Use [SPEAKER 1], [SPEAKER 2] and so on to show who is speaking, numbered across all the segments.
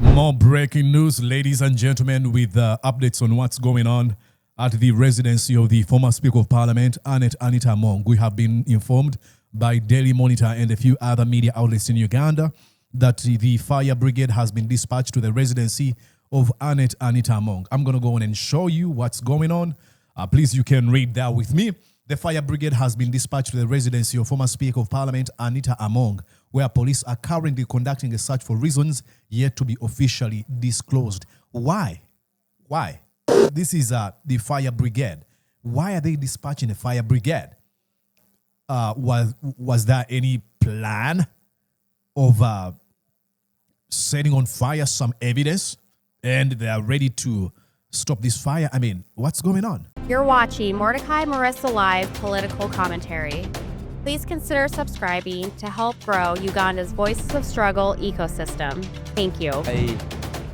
[SPEAKER 1] More breaking news, ladies and gentlemen, with updates on what's going on at the residency of the former Speaker of Parliament, Anita Among. We have been informed by Daily Monitor and a few other media outlets in Uganda that the Fire Brigade has been dispatched to the residency of Anita Among. I'm going to go on and show you what's going on. Please, you can read that with me. The Fire Brigade has been dispatched to the residency of former Speaker of Parliament, Anita Among, where police are currently conducting a search for reasons yet to be officially disclosed. Why? Why? This is the Fire Brigade. Why are they dispatching the Fire Brigade? Was there any plan of setting on fire some evidence and they are ready to stop this fire? I mean, what's going on?
[SPEAKER 2] You're watching Mordecai Marissa Live Political Commentary. Please consider subscribing to help grow Uganda's Voices of Struggle ecosystem. Thank you.
[SPEAKER 3] I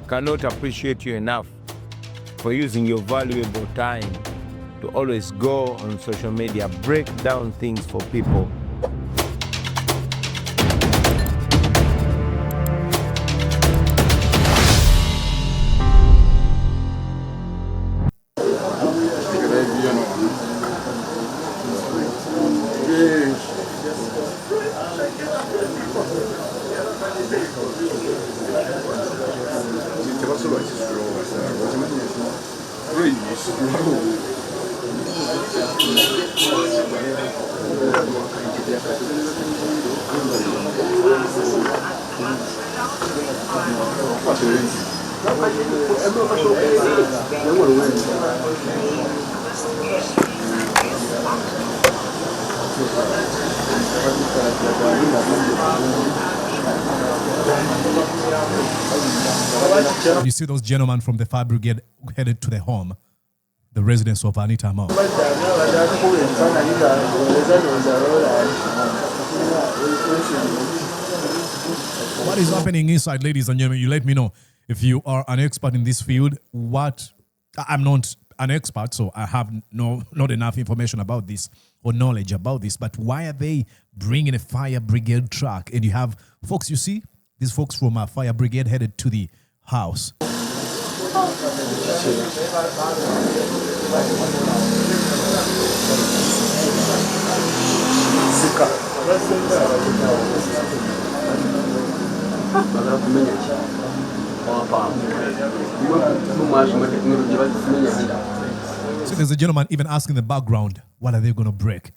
[SPEAKER 3] cannot appreciate you enough for using your valuable time to always go on social media, break down things for people.
[SPEAKER 1] You see those gentlemen from the Fire Brigade headed to the home, the residence of Anita Among. What is happening inside, ladies and gentlemen? You let me know if you are an expert in this field. I'm not an expert, so I have not enough information about this or knowledge about this. But why are they bringing a Fire Brigade truck? And you have folks, you see, these folks from a Fire Brigade headed to the house. So there's a gentleman even asking the background, what are they going to break?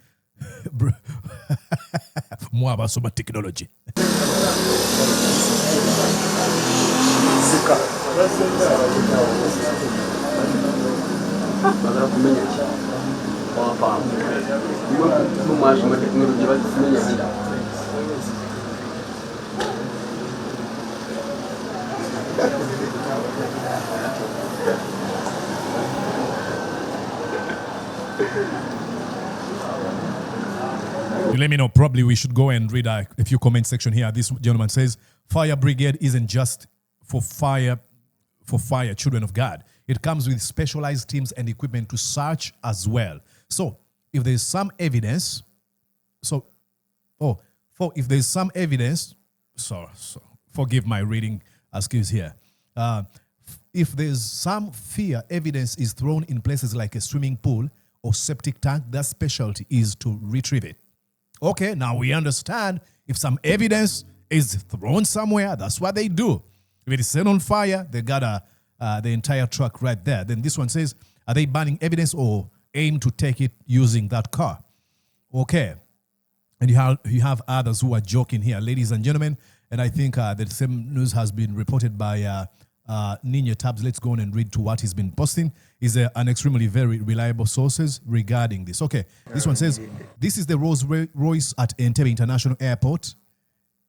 [SPEAKER 1] More about some technology. You let me know. Probably we should go and read a few comment section here. This gentleman says, Fire Brigade isn't just for fire, children of God. It comes with specialized teams and equipment to search as well. So if there's some evidence, if there's some evidence, forgive my reading skills here. If there's some fear evidence is thrown in places like a swimming pool or septic tank, their specialty is to retrieve it. Okay, now we understand if some evidence is thrown somewhere, that's what they do. If it is set on fire, they got the entire truck right there. Then this one says, are they burning evidence or aim to take it using that car? Okay. And you have others who are joking here, ladies and gentlemen. And I think the same news has been reported by Nina Tabs. Let's go on and read to what he's been posting. Is an extremely very reliable sources regarding this. Okay, this one says, this is the Rolls Royce at Entebbe International Airport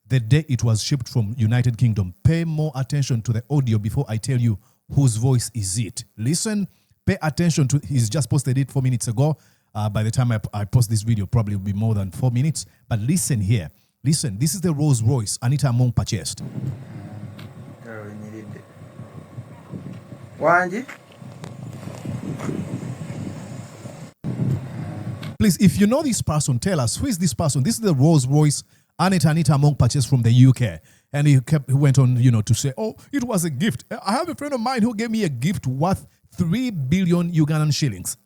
[SPEAKER 1] the day it was shipped from United Kingdom. Pay more attention to the audio before I tell you whose voice is it. Listen, pay attention to, he's just posted it 4 minutes ago. By the time I post this video, probably will be more than 4 minutes. But listen here. Listen, this is the Rolls Royce Anita Among purchased. Please, if you know this person, tell us, who is this person? This is the Rolls Royce Anita Among purchased from the UK. And he went on, to say, oh, it was a gift. I have a friend of mine who gave me a gift worth 3 billion Ugandan shillings.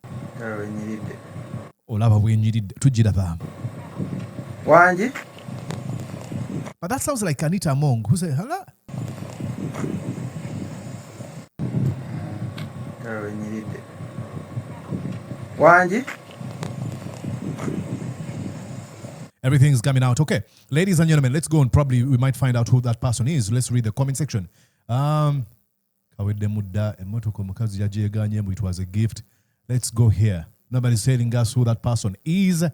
[SPEAKER 1] But that sounds like Anita Among, who said, hello? Everything's coming out. Okay, ladies and gentlemen, let's go and probably we might find out who that person is. Let's read the comment section. It was a gift. Let's go here. Nobody's telling us who that person is.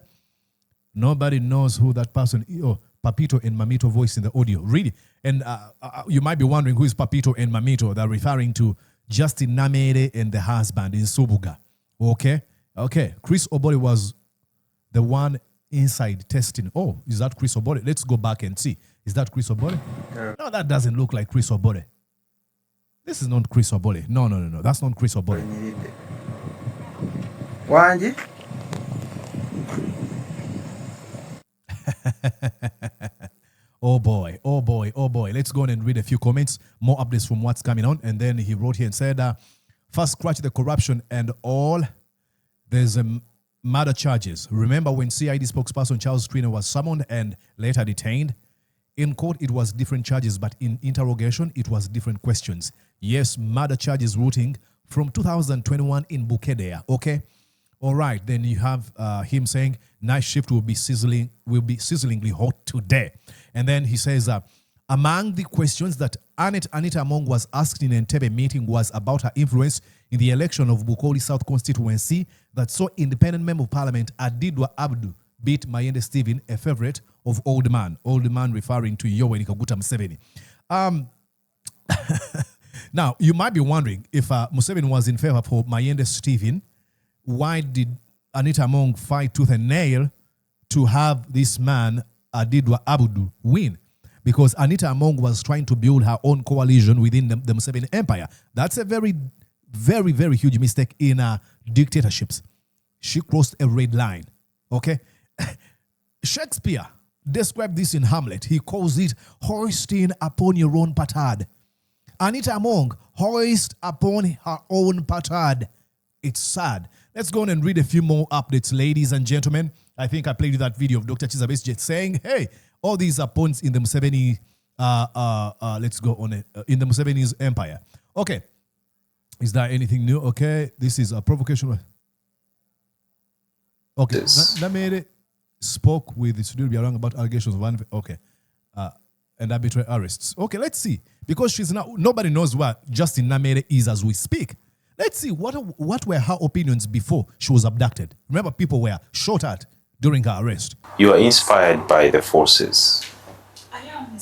[SPEAKER 1] Nobody knows who that person is. Oh, Papito and Mamito voice in the audio. Read it. And you might be wondering who is Papito and Mamito. They're referring to Justin Namere and the husband in Subuga. Okay? Okay. Chris Obore was the one inside testing. Oh, is that Chris Obore? Let's go back and see. Is that Chris Obore? No, that doesn't look like Chris Obore. This is not Chris Obore. No. That's not Chris Obore. Oh boy. Let's go on and read a few comments, more updates from what's coming on. And then he wrote here and said, first scratch the corruption and all. There's murder charges. Remember when CID spokesperson Charles Trina was summoned and later detained? In court, it was different charges, but in interrogation, it was different questions. Yes, murder charges routing from 2021 in Bukedea. Okay? All right, then you have him saying night shift will be sizzlingly hot today. And then he says, among the questions that Anita Among was asked in an Entebbe meeting was about her influence in the election of Bukoli South constituency that saw independent member of parliament Adidwa Abdu beat Mayende Stephen, a favorite of Old Man referring to Yoweri Kaguta Museveni. Now, you might be wondering if Museveni was in favor for Mayende Stephen, why did Anita Among fight tooth and nail to have this man, Adidwa Abudu, win? Because Anita Among was trying to build her own coalition within the Museveni empire. That's a very, very, very huge mistake in dictatorships. She crossed a red line. Okay? Shakespeare described this in Hamlet. He calls it hoisting upon your own petard. Anita Among hoist upon her own petard. It's sad. Let's go on and read a few more updates, ladies and gentlemen. I think I played you that video of Dr. Chizabes Jet saying, hey, all these are points in the Museveni, let's go on it, in the Museveni's empire. Okay. Is there anything new? Okay. This is a provocation. Okay. Namere spoke with the Studio Biarang about allegations of okay. And arbitrary arrests. Okay, let's see. Because she's now, nobody knows what Justin Namere is as we speak. Let's see what were her opinions before she was abducted. Remember, people were shot at during her arrest.
[SPEAKER 4] You are inspired by the forces.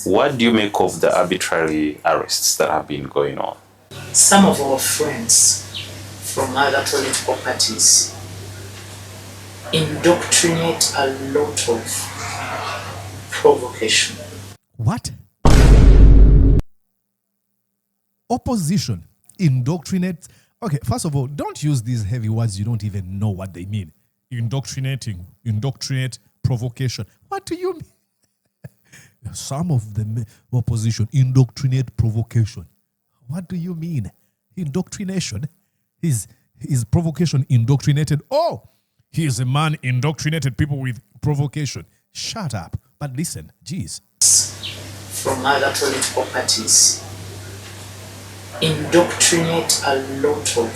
[SPEAKER 4] What do you make of the arbitrary arrests that have been going on?
[SPEAKER 5] Some of our friends from other political parties indoctrinate a lot of provocation.
[SPEAKER 1] What? Opposition indoctrinate. Okay, first of all, don't use these heavy words you don't even know what they mean. Indoctrinate, provocation. What do you mean? Some of the opposition indoctrinate, provocation. What do you mean? Indoctrination? Is provocation indoctrinated? Oh, he is a man indoctrinated people with provocation. Shut up. But listen, geez.
[SPEAKER 5] From other political parties indoctrinate a lot of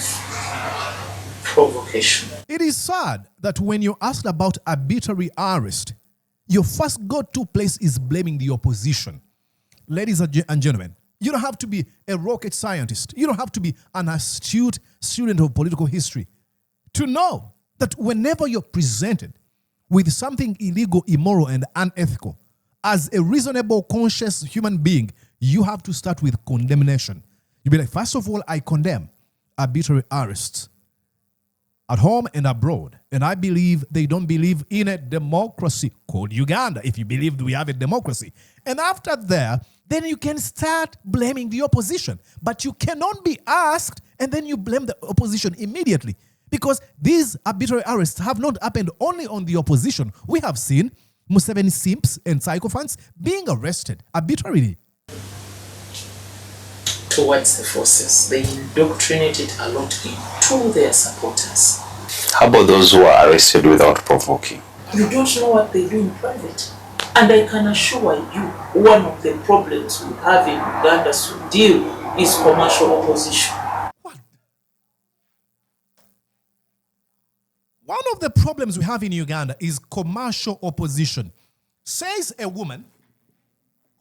[SPEAKER 5] provocation.
[SPEAKER 1] It is sad that when you're asked about arbitrary arrest, your first go-to place is blaming the opposition. Ladies and gentlemen, you don't have to be a rocket scientist. You don't have to be an astute student of political history to know that whenever you're presented with something illegal, immoral, and unethical, as a reasonable, conscious human being, you have to start with condemnation. You'll be like, first of all, I condemn arbitrary arrests at home and abroad. And I believe they don't believe in a democracy called Uganda, if you believe we have a democracy. And after that, then you can start blaming the opposition. But you cannot be asked and then you blame the opposition immediately. Because these arbitrary arrests have not happened only on the opposition. We have seen Museveni simps and sycophants being arrested arbitrarily.
[SPEAKER 5] Towards the forces, they indoctrinated a lot into their supporters.
[SPEAKER 4] How about those who are arrested without provoking?
[SPEAKER 5] You don't know what they do in private. And I can assure you, one of the problems we have in Uganda to deal with is commercial opposition.
[SPEAKER 1] What? One of the problems we have in Uganda is commercial opposition, says a woman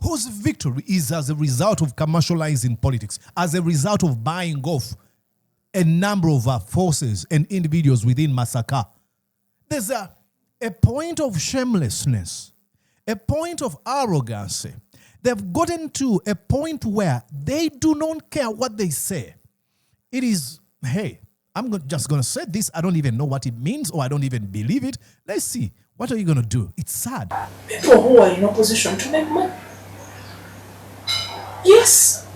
[SPEAKER 1] whose victory is as a result of commercializing politics, as a result of buying off a number of forces and individuals within Masaka. There's a point of shamelessness, a point of arrogancy. They've gotten to a point where they do not care what they say. It is, hey, just going to say this. I don't even know what it means, or I don't even believe it. Let's see. What are you going to do? It's sad.
[SPEAKER 5] People who are in opposition to make money. Yes,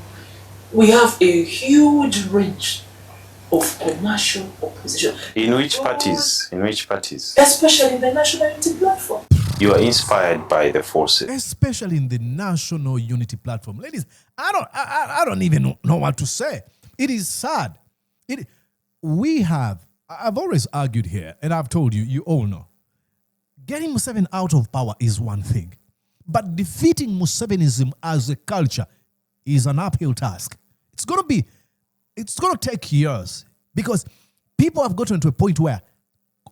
[SPEAKER 5] we have a huge range of commercial opposition.
[SPEAKER 4] In which parties? In which parties?
[SPEAKER 5] Especially in the National Unity Platform.
[SPEAKER 4] You are inspired by the forces.
[SPEAKER 1] Especially in the National Unity Platform. Ladies, I don't even know what to say. It is sad. I've always argued here, and I've told you, you all know, getting Museveni out of power is one thing, but defeating Musevenism as a culture is an uphill task. It's going to take years, because people have gotten to a point where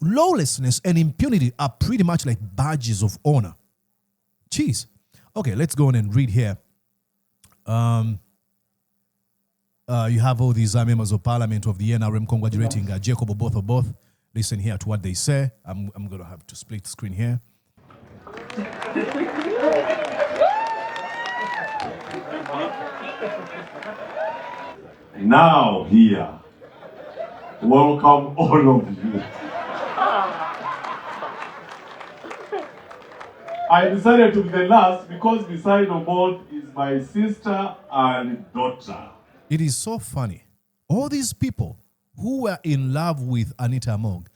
[SPEAKER 1] lawlessness and impunity are pretty much like badges of honor. Jeez. Okay, let's go on and read here. You have all these members of parliament of the NRM congratulating Jacob Oboth. Listen here to what they say. I'm going to have to split the screen here.
[SPEAKER 6] Now here, welcome all of you. I decided to be the last because beside of both is my sister and daughter.
[SPEAKER 1] It is so funny. All these people who were in love with Anita Among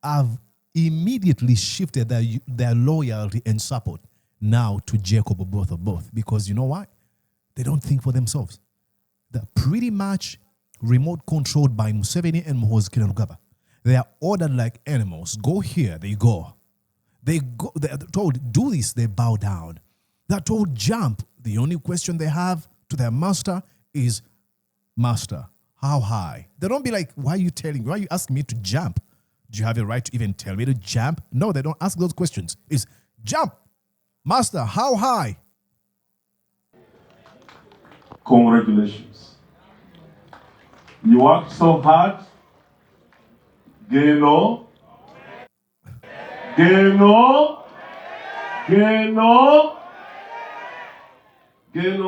[SPEAKER 1] have immediately shifted their loyalty and support now to Jacob Oboth, because you know why? They don't think for themselves. They're pretty much remote controlled by Museveni and Muhoozi Kainerugaba. They are ordered like animals. Go here, they go. They're told, do this, they bow down. They're told, jump. The only question they have to their master is, master, how high? They don't be like, why are you asking me to jump? Do you have a right to even tell me to jump? No, they don't ask those questions. It's jump. Master, how high?
[SPEAKER 6] Congratulations. You worked so hard. Geno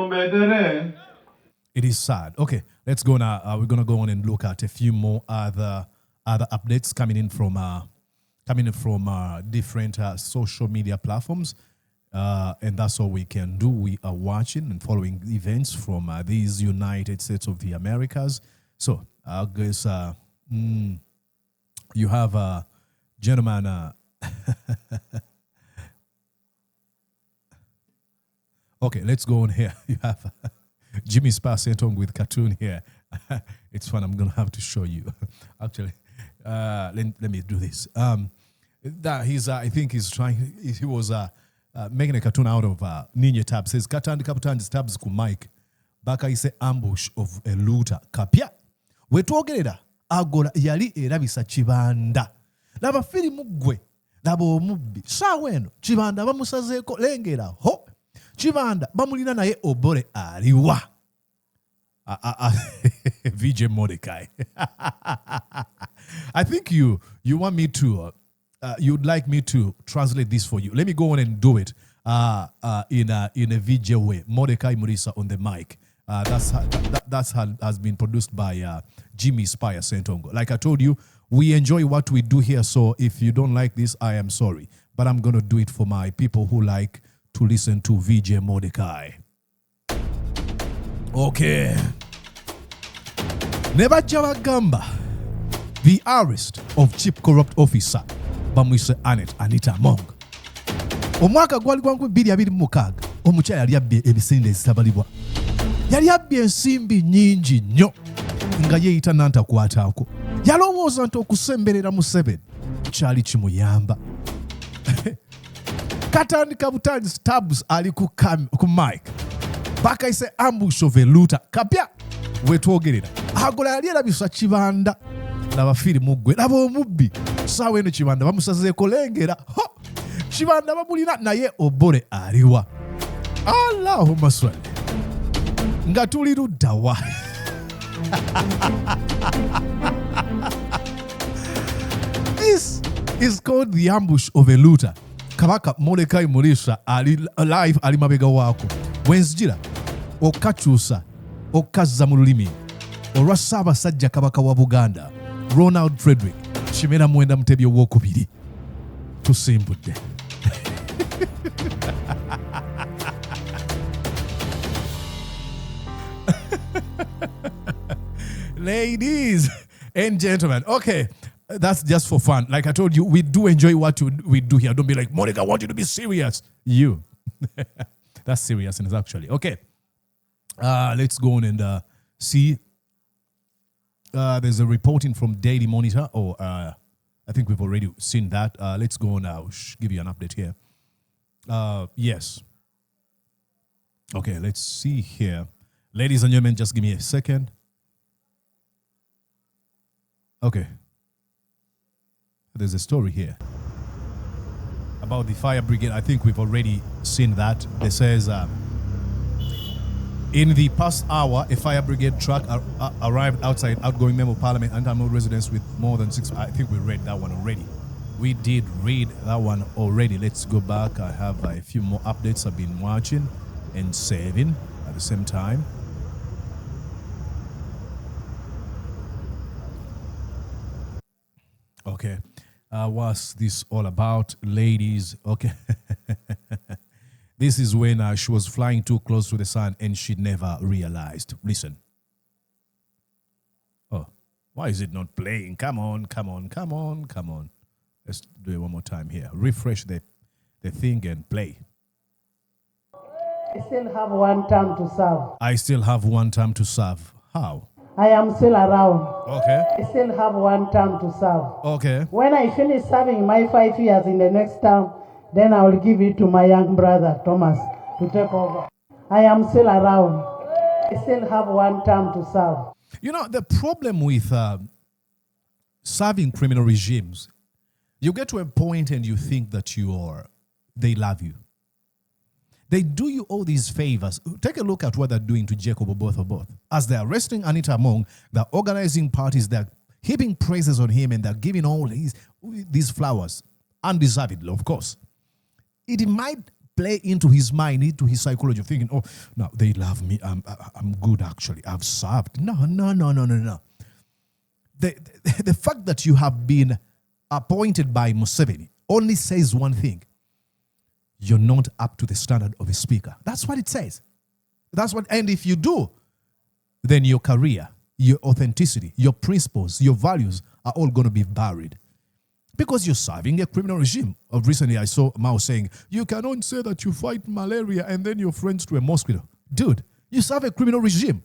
[SPEAKER 6] medere.
[SPEAKER 1] It is sad. Okay, let's go now. We're gonna go on and look at a few more other updates coming in from different social media platforms, and that's all we can do. We are watching and following events from these United States of the Americas. So I guess you have a gentleman. Okay, let's go on here. You have Jimmy Spa sent on with cartoon here. It's fun. I'm gonna have to show you. Actually, let me do this. That I think he's trying. He was making a cartoon out of Ninja Tab. Says Katandi tabs ku Mike. Baka ise ambush of a looter. Kapya. Wetwogerera agola yali erabisa Chibanda. Laba filimu gwe. Laba omubbi. Saawa eno Chibanda bamusazeeko lengera ho. Chibanda bamulina naye obore aliwa. VJ Mordecai. I think you want me to you'd like me to translate this for you. Let me go on and do it in a VJ way. Mordecai Murisa on the mic. Has been produced by Jimmy Spire Sentongo. Like I told you, we enjoy what we do here. So if you don't like this, I am sorry. But I'm going to do it for my people who like to listen to VJ Mordecai. Okay. Never Jawagamba. The arrest of chief corrupt officer Bamwise Anita Among. Omwaka gwali gwa 2026 omukyala yali abbye ebisinde ezitabalibwa. Yali abbye ensimbi nnyingi nnyo nga yeeyita nantakwataako. Yalowooza nti okusemberera Museveni kyali kimuyamba. Katandika butangi Stabs ali ku mic. Bakayise ambush of a looter. Kapya wetwogerera. Agola yali erabisa Kibanda. Laba firimu gwe. Laba omubbi. Saawa eno Kibanda bamusazeeko lengera. Kibanda bamulina naye Obore aliwa. Allahumma swali. Nga tuli ludda wa. This is called the ambush of a looter. Kabaka Mordecai Murisha ali live ali mabega wako. Bwenzijira okakyusa okazza mu lulimi olwa Ssaabasajja Kabaka wa Buganda Ronald Frederick Kimera Mwenda Mutebi owokubiri tusimbudde. Ladies and gentlemen, okay, that's just for fun. Like I told you, we do enjoy what we do here. Don't be like, Monica, I want you to be serious. You. That's seriousness, actually. Okay. Let's go on and see. There's a reporting from Daily Monitor. I think we've already seen that. Let's go on now. Give you an update here. Yes. Okay, let's see here. Ladies and gentlemen, just give me a second. Okay. There's a story here about the Fire Brigade. I think we've already seen that. It says, in the past hour, a Fire Brigade truck arrived outside outgoing Member of Parliament Anita Among residence with more than 6. I think we read that one already. We did read that one already. Let's go back. I have a few more updates I've been watching and saving at the same time. Okay. What's this all about, ladies? Okay. This is when she was flying too close to the sun and she never realized. Listen. Oh, why is it not playing? Come on. Let's do it one more time here. Refresh the thing and play.
[SPEAKER 7] I still have one term to serve.
[SPEAKER 1] I still have one term to serve. How?
[SPEAKER 7] I am still around.
[SPEAKER 1] Okay.
[SPEAKER 7] I still have one term to serve.
[SPEAKER 1] Okay.
[SPEAKER 7] When I finish serving my 5 years in the next term, then I will give it to my young brother, Thomas, to take over. I am still around. I still have one term to serve.
[SPEAKER 1] You know, the problem with serving criminal regimes, you get to a point and you think that they love you. They do you all these favors. Take a look at what they're doing to Jacob Oboth. As they're arresting Anita Among, they're organizing parties, they're heaping praises on him, and they're giving all these flowers, undeservedly, of course. It might play into his mind, into his psychology of thinking, oh, no, they love me. I'm good, actually. I've served. No. The fact that you have been appointed by Museveni only says one thing. You're not up to the standard of a speaker. That's what it says. And if you do, then your career, your authenticity, your principles, your values are all going to be buried. Because you're serving a criminal regime. Recently, I saw Mao saying, you cannot say that you fight malaria and then you're friends to a mosquito. Dude, you serve a criminal regime.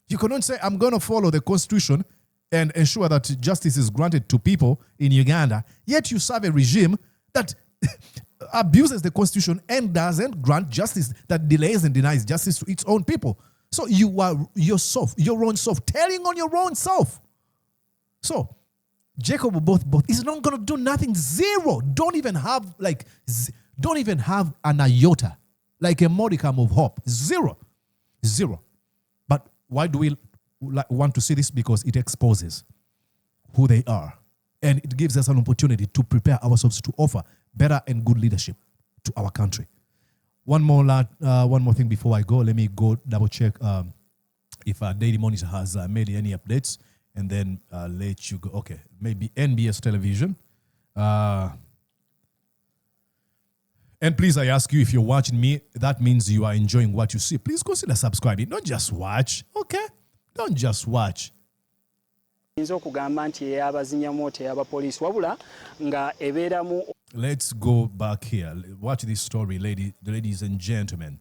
[SPEAKER 1] You cannot say, I'm going to follow the constitution and ensure that justice is granted to people in Uganda, yet you serve a regime that abuses the constitution and doesn't grant justice, that delays and denies justice to its own people. So you are yourself, your own self, telling on your own self. So Jacob Oboth is not going to do nothing. Zero. Don't even have an iota, like a modicum of hope. Zero. But why do we want to see this? Because it exposes who they are. And it gives us an opportunity to prepare ourselves to offer better and good leadership to our country. One more thing before I go. Let me go double check if Daily Monitor has made any updates, and then let you go. Okay, maybe NBS Television. And please, I ask you, if you're watching me, that means you are enjoying what you see. Please consider subscribing. Don't just watch, okay? Don't just watch. Let's go back here. Watch this story, ladies and gentlemen.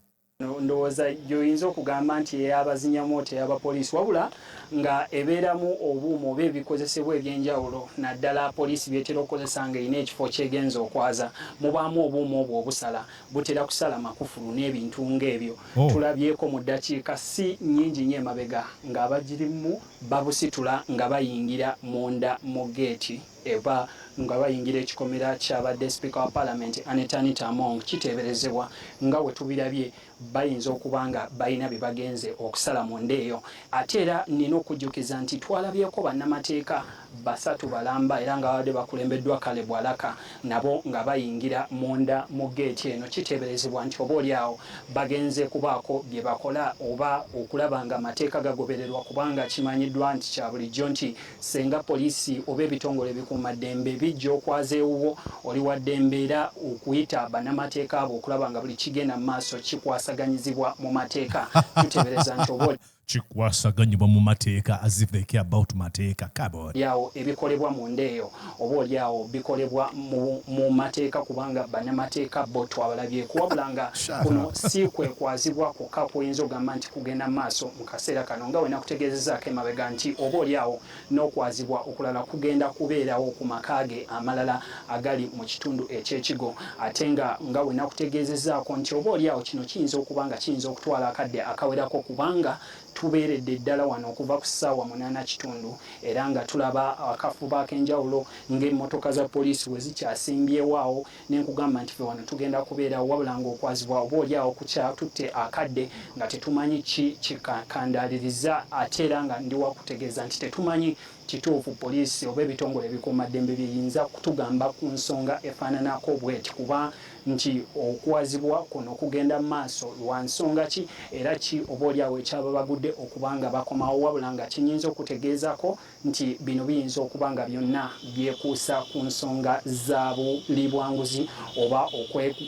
[SPEAKER 8] Ndowooza gy'oyinza okugamba nti eyabazinya moto ey'abapoliisi wabula nga ebeeramu obuuma oba ebikozesebwa eby'enjawulo naddala poliisi byetera okukozesa nga erina ekifo kyegenza okwaza mubaamu obuuma obwo obusala butera kusala makufulu n'ebintu ng'ebyo. Tulabyeko mu ddakiika si nnyingi nnyo emabega ng'abagirimu babusitula nga bayingira munda mu geeti eba nga bayingira ekikomera kyabadde Speaker wa Parliament Anita Among kiteeberezebwa nga we tubirabye bayinza okuba nga balina bye bagenze okusala munda eyo. Ate era nina okujjukiza nti twalabyeko bannamateeka basatu balamba era nga babadde bakulembeddwa Kale Bwalaka nabo nga bayingira munda mu geeti eno. Kiteeberezebwa nti obaolyawo bagenze kubaako bye bakola oba okulaba nga amateeka gagobererwa kubanga kimanyiddwa nti kya bulijjo nti senga poliisi oba ebitongole bikuumaddembe bijja okwaza ewuwo oli wadde embeera okuyita bannamateeka abo okulaba nga buli kigenda mu maaso kikwasaganyizibwa mu mateeka. Tuteebereza nti
[SPEAKER 1] kikwasaganyibwa mu mateeka as if they care about mateeka
[SPEAKER 8] yawo ebikolebwa mu ndeeyo oba olyawo bikolebwa mu mateeka kubanga bannamateeka bo twabalabye kuwabula nga kuno si kwekwazibwa kwokka kuyinza okugamba nti kugenda mu maaso mu kaseera kano nga wena kutegeezezaako emabega nti oba olyawo n'okwazibwa okulala kugenda kubeerawo ku maka ge amalala agali mu kitundu ekyekigo ate nga wena kutegeezezaako nti oba olyawo kino kiyinza okuba nga kiyinza okutwala akadde akawerako kubanga tubeeredde ddala wano okuva ku ssaawa 8:00 era nga tulaba akafuba ak'enjawulo ng'emmotoka za poliisi we zikyasimbyewo awo n'enkugamba nti fe wano tugenda kubeerawo wabula ng'okwazibwa oba olyawo kukyatutte akadde nga tetumanyi ki kikakandaliriza ate era nga ndi wakutegeeza nti tetumanyi kituufu poliisi oba ebitongole ebikuumaddembe byeyinza kutugamba ku nsonga efaananako bweti kuba nti okwazibwa kuno kugenda mu maaso lwa nsonga ki era ki oba olyawo ekyaba bagudde okuba nga bakomawo wabula nga kinyinza okutegeezako nti bino biyinza okuba nga byonna byekuusa ku nsonga za bulibwanguzi oba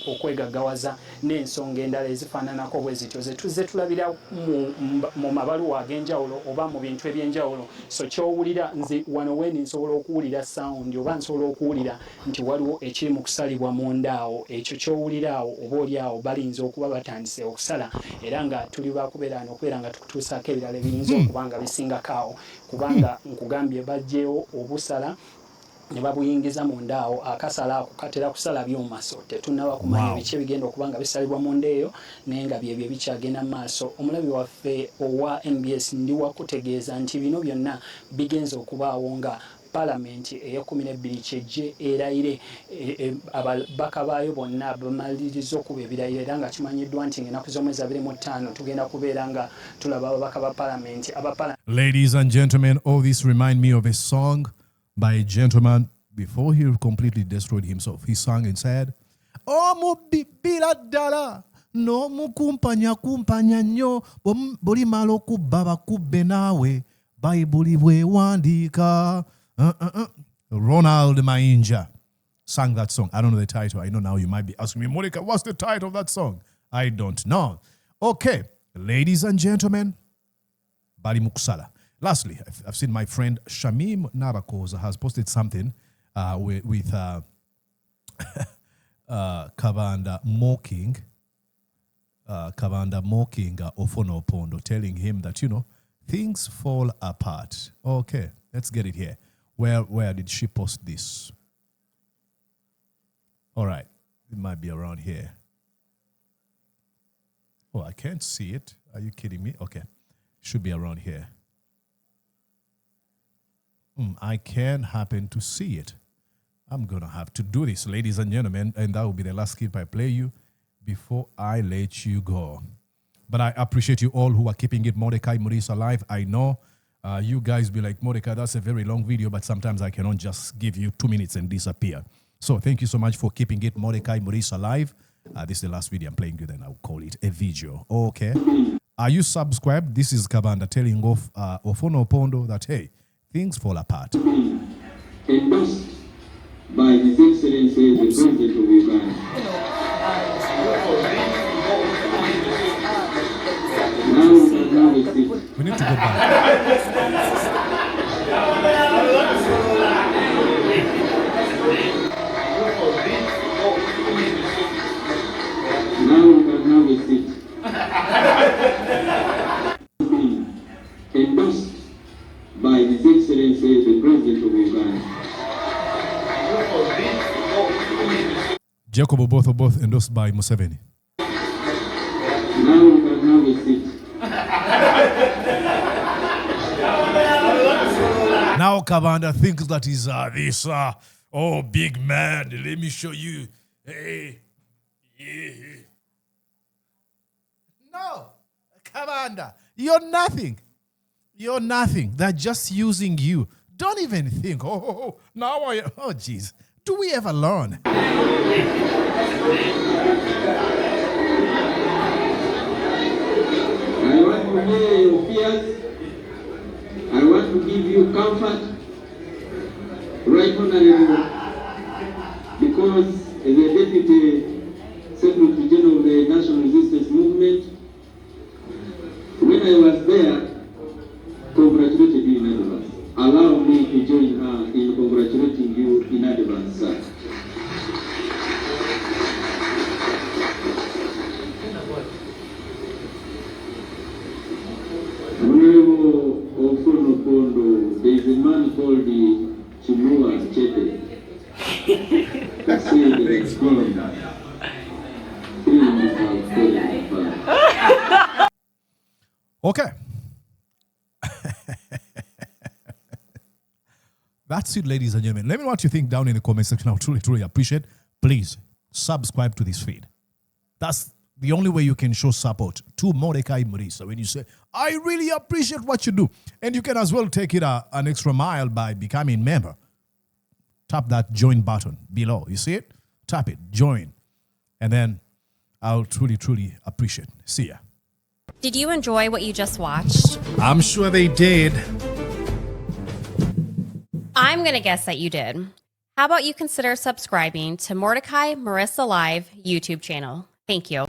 [SPEAKER 8] okwegaggawaza n'ensonga endala ezifaananako bwe zityo ze tuzze tulabira mu mabaluwa ag'enjawulo oba mu bintu eby'enjawulo so kyowulira nze wano weni nsobola okuwulira sound oba nsobola okuwulira nti waliwo ekiri mu kusalibwa mundaawo ekyo kyowulira awo oba olyawo balinza okuba batandise okusala era nga tuli bakubeera n'okubeera nga tukutuusaako ebirala ebiyinza okuba nga bisingakaawo kubanga nkugambye bajjeewo obusala ne babuyingiza munda awo akasala ako katera kusala byuma so tetunnaba kumanya biki ebigenda okuba nga bisalibwa munda eyo naye nga byebyo bikyagenda mu maaso. Omulabi waffe owa MBS ndi wakutegeeza nti bino byonna bigenza okubaawo nga Parliament eya12 kyejje erayire ababaka baayo bonna bamaliriza okuba ebirayiro era nga kimanyiddwa nti ng'ennaku z'omwezi 25 tugenda kubeera nga tulaba ababaka ba Parliament.
[SPEAKER 1] Ladies and gentlemen, all this remind me of a song by a gentleman before he completely destroyed himself. He sang and said, "Omubibira ddala n'omukumpanya kumpanya nnyo bulimala okubba bakubbe naawe bayibuli bwewandiika." Ronald Mainja sang that song. I don't know the title. I know now you might be asking me, Monica, what's the title of that song? I don't know. Okay, ladies and gentlemen, Bali Muksala. Lastly, I've seen my friend Shamim Narakoza has posted something with Kavanda mocking Ofono Opondo, telling him that, things fall apart. Okay, let's get it here. Where did she post this? All right, it might be around here. Oh, I can't see it. Are you kidding me? Okay, should be around here. I can't happen to see it. I'm going to have to do this, ladies and gentlemen, and that will be the last clip I play you before I let you go. But I appreciate you all who are keeping it Mordecai Maurice alive. I know you guys be like, Mordecai, that's a very long video, but sometimes I cannot just give you 2 minutes and disappear. So thank you so much for keeping it Mordecai Maurice alive. This is the last video I'm playing you, then I'll call it a video. Okay. Are you subscribed? This is Kabanda telling off Ofono Opondo that, hey, things fall apart.
[SPEAKER 9] Endorsed by His Excellency the President of Uganda.
[SPEAKER 1] We need to go back.
[SPEAKER 9] President of Uganda.
[SPEAKER 1] Jacob Oboth both endorsed by Museveni.
[SPEAKER 9] Now we can have a seat.
[SPEAKER 1] Now Kabanda thinks that he's this big man. Let me show you. Hey. Yeah. No, Kabanda, you're nothing. You're nothing. They're just using you. Don't even think, jeez. Do we ever learn?
[SPEAKER 9] I want to hear your fears. I want to give you comfort. Right Honorable, because as a Deputy Secretary General of the National Resistance Movement, when I was there, congratulated you in advance. Allow me to join her in congratulating you in advance, sir. Honorable Ofono Kondo, there is a man called the Chinua Chete. That said that it's
[SPEAKER 1] Okay. That's it, ladies and gentlemen. Let me know what you think down in the comment section. I'll truly appreciate. Please subscribe to this feed. That's the only way you can show support to Mordecai Murisa when you say, I really appreciate what you do. And you can as well take it an extra mile by becoming a member. Tap that join button below. You see it? Tap it, join. And then I'll truly appreciate. See ya.
[SPEAKER 2] Did you enjoy what you just watched?
[SPEAKER 1] I'm sure they did.
[SPEAKER 2] I'm going to guess that you did. How about you consider subscribing to Mordecai Marissa Live YouTube channel? Thank you.